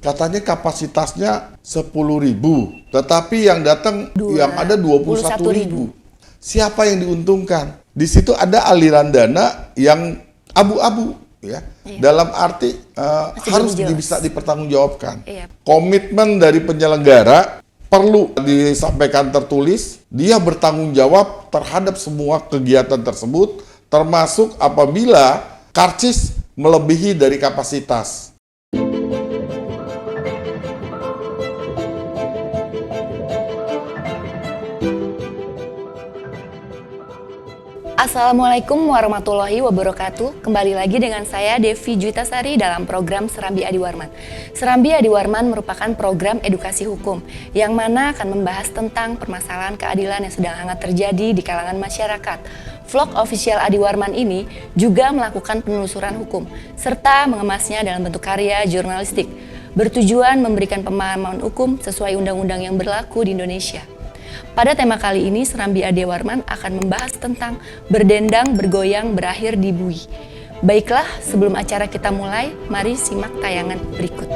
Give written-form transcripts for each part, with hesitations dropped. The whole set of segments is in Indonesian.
katanya kapasitasnya 10.000, tetapi yang datang yang ada 21.000. Siapa yang diuntungkan? Di situ ada aliran dana yang abu-abu, ya. Dalam arti harus bisa dipertanggungjawabkan. Komitmen dari penyelenggara perlu disampaikan tertulis, dia bertanggung jawab terhadap semua kegiatan tersebut, termasuk apabila karcis melebihi dari kapasitas. Assalamualaikum warahmatullahi wabarakatuh. Kembali lagi dengan saya Devi Juitasari dalam program Serambi Adi Warman. Serambi Adi Warman merupakan program edukasi hukum yang mana akan membahas tentang permasalahan keadilan yang sedang hangat terjadi di kalangan masyarakat. Vlog official Adi Warman ini juga melakukan penelusuran hukum serta mengemasnya dalam bentuk karya jurnalistik bertujuan memberikan pemahaman hukum sesuai undang-undang yang berlaku di Indonesia. Pada tema kali ini, Serambi Adi Warman akan membahas tentang berdendang, bergoyang, berakhir di bui. Baiklah, sebelum acara kita mulai, mari simak tayangan berikut.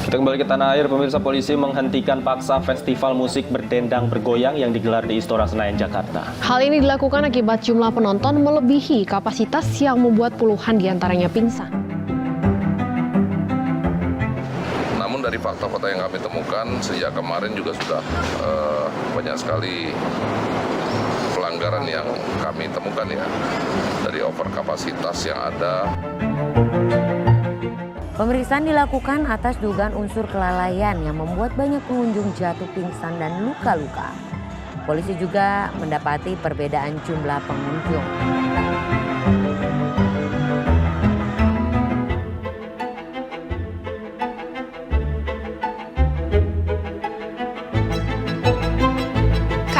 Kita kembali ke tanah air, pemirsa. Polisi menghentikan paksa festival musik berdendang bergoyang yang digelar di Istora Senayan, Jakarta. Hal ini dilakukan akibat jumlah penonton melebihi kapasitas yang membuat puluhan diantaranya pingsan. Dari fakta-fakta yang kami temukan sejak kemarin juga sudah banyak sekali pelanggaran yang kami temukan ya, dari overkapasitas yang ada. Pemeriksaan dilakukan atas dugaan unsur kelalaian yang membuat banyak pengunjung jatuh pingsan dan luka-luka. Polisi juga mendapati perbedaan jumlah pengunjung.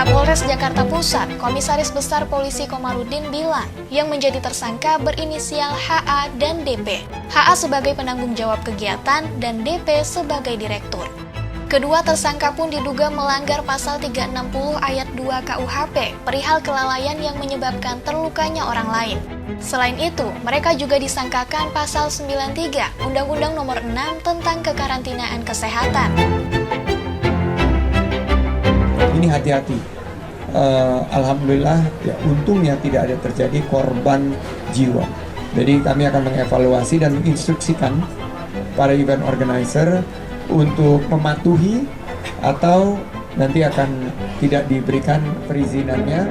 Kapolres Jakarta Pusat, Komisaris Besar Polisi Komarudin bilang yang menjadi tersangka berinisial HA dan DP. HA sebagai penanggung jawab kegiatan dan DP sebagai direktur. Kedua tersangka pun diduga melanggar pasal 360 ayat 2 KUHP perihal kelalaian yang menyebabkan terlukanya orang lain. Selain itu, mereka juga disangkakan pasal 93 Undang-Undang Nomor 6 tentang kekarantinaan kesehatan. Ini hati-hati. Alhamdulillah ya, untungnya tidak ada terjadi korban jiwa. Jadi kami akan mengevaluasi dan menginstruksikan para event organizer untuk mematuhi atau nanti akan tidak diberikan perizinannya.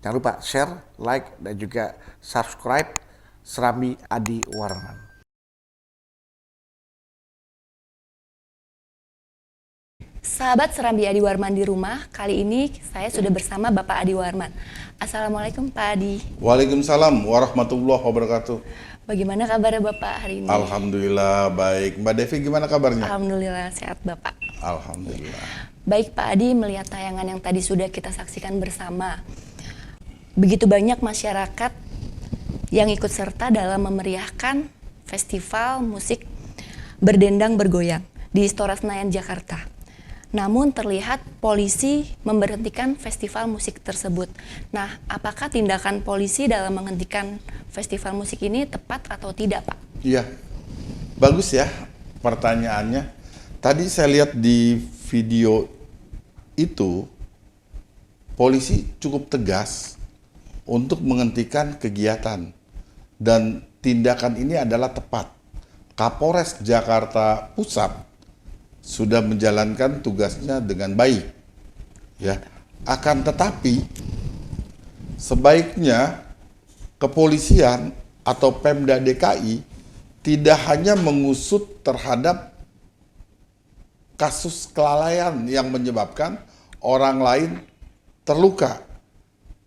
Jangan lupa share, like, dan juga subscribe Serambi Adi Warman. Sahabat Serambi Adi Warman di rumah, kali ini saya sudah bersama Bapak Adi Warman. Assalamualaikum Pak Adi. Waalaikumsalam warahmatullahi wabarakatuh. Bagaimana kabarnya Bapak hari ini? Alhamdulillah baik. Mbak Devi gimana kabarnya? Alhamdulillah sehat Bapak. Alhamdulillah. Baik Pak Adi, melihat tayangan yang tadi sudah kita saksikan bersama, begitu banyak masyarakat yang ikut serta dalam memeriahkan festival musik berdendang bergoyang di Istora Senayan, Jakarta. Namun terlihat polisi memberhentikan festival musik tersebut. Nah, apakah tindakan polisi dalam menghentikan festival musik ini tepat atau tidak, Pak? Iya, bagus ya pertanyaannya. Tadi saya lihat di video itu, polisi cukup tegas untuk menghentikan kegiatan. Dan tindakan ini adalah tepat. Kapolres Jakarta Pusat sudah menjalankan tugasnya dengan baik, ya. Akan tetapi sebaiknya kepolisian atau Pemda DKI tidak hanya mengusut terhadap kasus kelalaian yang menyebabkan orang lain terluka,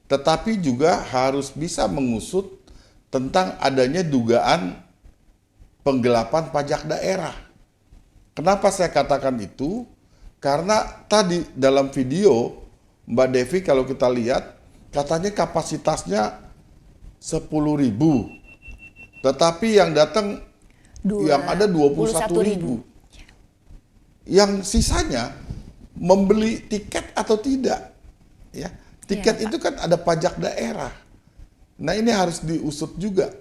tetapi juga harus bisa mengusut tentang adanya dugaan penggelapan pajak daerah. Kenapa saya katakan itu? Karena tadi dalam video Mbak Devi kalau kita lihat katanya kapasitasnya 10.000, tetapi yang datang yang ada 21.000. Yang sisanya membeli tiket atau tidak. ya. Tiket itu kan ada pajak daerah. Nah ini harus diusut juga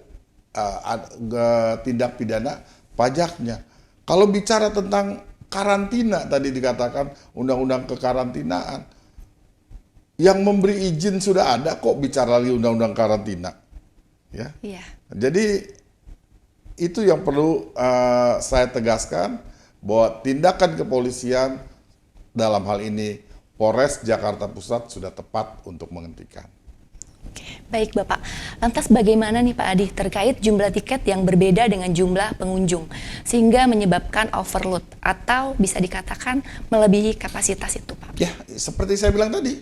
tindak pidana pajaknya. Kalau bicara tentang karantina tadi dikatakan undang-undang kekarantinaan, yang memberi izin sudah ada kok, bicara lagi undang-undang karantina, ya. Iya. Jadi itu yang perlu saya tegaskan, bahwa tindakan kepolisian dalam hal ini Polres Jakarta Pusat sudah tepat untuk menghentikan. Oke, baik Bapak. Lantas bagaimana nih Pak Adi terkait jumlah tiket yang berbeda dengan jumlah pengunjung sehingga menyebabkan overload atau bisa dikatakan melebihi kapasitas itu Pak? Ya, seperti saya bilang tadi,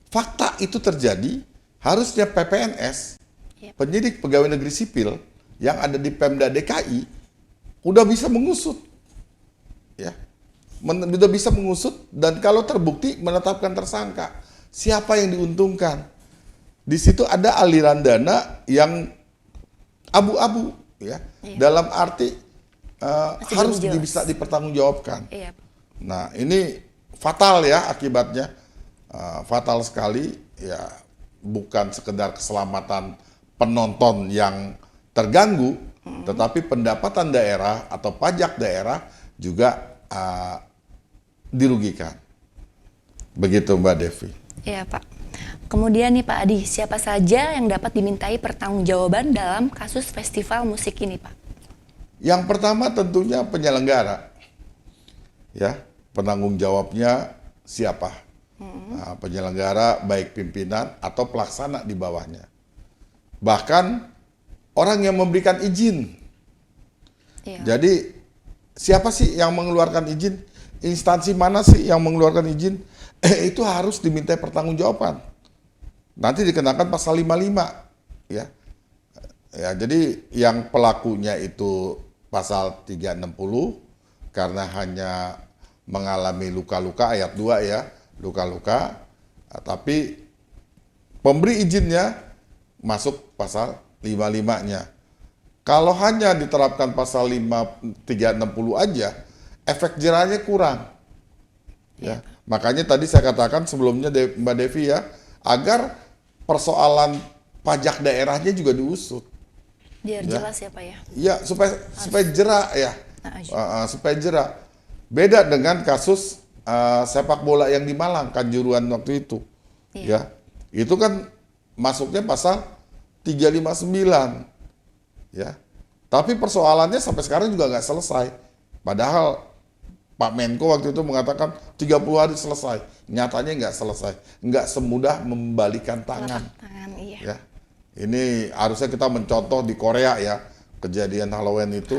fakta itu terjadi, harusnya PPNS, penyidik pegawai negeri sipil yang ada di Pemda DKI udah bisa mengusut, ya, udah bisa mengusut, dan kalau terbukti menetapkan tersangka. Siapa yang diuntungkan? Di situ ada aliran dana yang abu-abu, ya, dalam arti harus bisa dipertanggungjawabkan. Iya. Nah ini fatal ya akibatnya, fatal sekali, ya, bukan sekedar keselamatan penonton yang terganggu, tetapi pendapatan daerah atau pajak daerah juga dirugikan. Begitu Mbak Devi. Iya Pak. Kemudian nih Pak Adi, siapa saja yang dapat dimintai pertanggungjawaban dalam kasus festival musik ini Pak? Yang pertama tentunya penyelenggara, ya, penanggung jawabnya siapa? Nah, penyelenggara baik pimpinan atau pelaksana di bawahnya. Bahkan orang yang memberikan izin. Iya. Jadi siapa sih yang mengeluarkan izin? Instansi mana sih yang mengeluarkan izin? Itu harus dimintai pertanggungjawaban. Nanti dikenakan pasal 55, ya. Ya, jadi yang pelakunya itu pasal 360 karena hanya mengalami luka-luka, ayat 2 ya, luka-luka, tapi pemberi izinnya masuk pasal 55-nya. Kalau hanya diterapkan pasal 360 aja, efek jerahnya kurang. Ya. Makanya tadi saya katakan sebelumnya Mbak Devi ya, agar persoalan pajak daerahnya juga diusut. Biar jelas ya Pak ya. Ya, supaya jerak ya. Supaya jerak. Beda dengan kasus sepak bola yang di Malang, Kanjuruhan waktu itu. Ya. Itu kan masuknya pasal 359. Ya. Tapi persoalannya sampai sekarang juga nggak selesai. Padahal Pak Menko waktu itu mengatakan 30 hari selesai. Nyatanya nggak selesai. Nggak semudah membalikan tangan. Ya. Ini harusnya kita mencontoh di Korea ya. Kejadian Halloween itu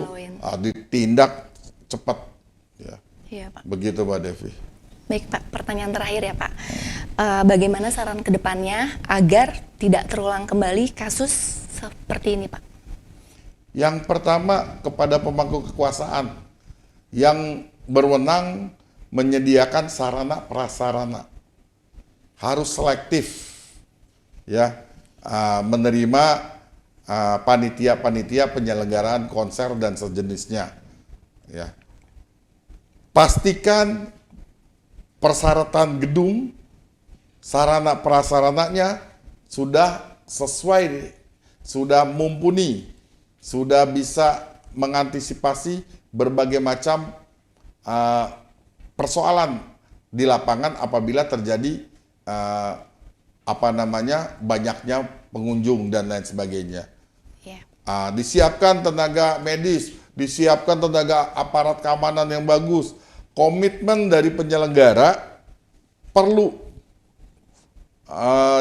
ditindak cepat. Ya. Iya, Pak. Begitu Mbak Devi. Baik Pak, pertanyaan terakhir ya Pak. Bagaimana saran ke depannya agar tidak terulang kembali kasus seperti ini Pak? Yang pertama kepada pemangku kekuasaan yang berwenang menyediakan sarana prasarana harus selektif ya, menerima panitia-panitia penyelenggaraan konser dan sejenisnya ya. Pastikan persyaratan gedung, sarana prasarananya sudah sesuai, sudah mumpuni, sudah bisa mengantisipasi berbagai macam persoalan di lapangan apabila terjadi banyaknya pengunjung dan lain sebagainya. Disiapkan tenaga medis, disiapkan tenaga aparat keamanan yang bagus. Komitmen dari penyelenggara perlu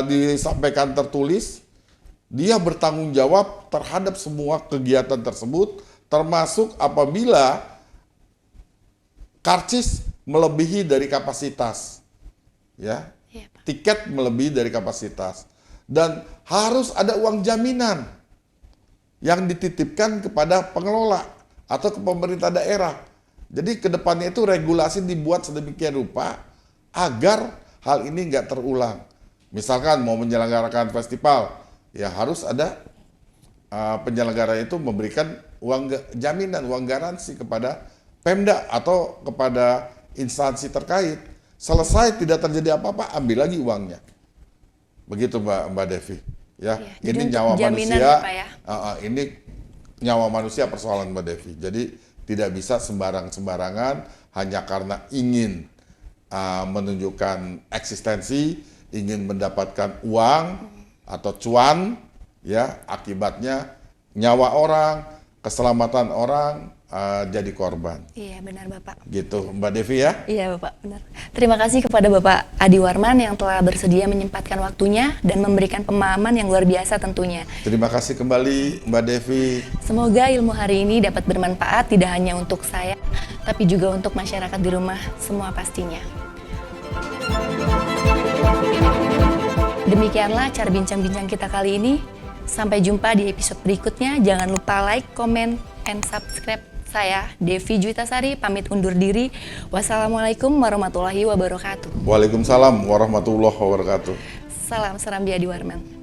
disampaikan tertulis. Dia bertanggung jawab terhadap semua kegiatan tersebut, termasuk apabila karcis melebihi dari kapasitas, ya, tiket melebihi dari kapasitas, dan harus ada uang jaminan yang dititipkan kepada pengelola atau ke pemerintah daerah. Jadi kedepannya itu regulasi dibuat sedemikian rupa agar hal ini nggak terulang. Misalkan mau menyelenggarakan festival, ya harus ada penyelenggara itu memberikan uang jaminan, uang garansi kepada Pemda atau kepada instansi terkait selesai tidak terjadi apa-apa, ambil lagi uangnya. Begitu Mbak Devi. Ya, Iya, jadi ini untuk nyawa jaminan manusia. ya, Pak, ya? Ini nyawa manusia persoalan Mbak Devi. Jadi tidak bisa sembarangan hanya karena ingin menunjukkan eksistensi, ingin mendapatkan uang atau cuan, ya akibatnya nyawa orang, keselamatan orang jadi korban. Iya, benar Bapak. Gitu Mbak Devi ya. Iya Bapak, benar. Terima kasih kepada Bapak Adi Warman yang telah bersedia menyempatkan waktunya dan memberikan pemahaman yang luar biasa tentunya. Terima kasih kembali Mbak Devi. Semoga ilmu hari ini dapat bermanfaat tidak hanya untuk saya, tapi juga untuk masyarakat di rumah semua pastinya. Demikianlah cara bincang-bincang kita kali ini. Sampai jumpa di episode berikutnya. Jangan lupa like, comment, and subscribe. Saya, Devi Juitasari, pamit undur diri. Wassalamualaikum warahmatullahi wabarakatuh. Waalaikumsalam warahmatullahi wabarakatuh. Salam Serambi Adi Warman.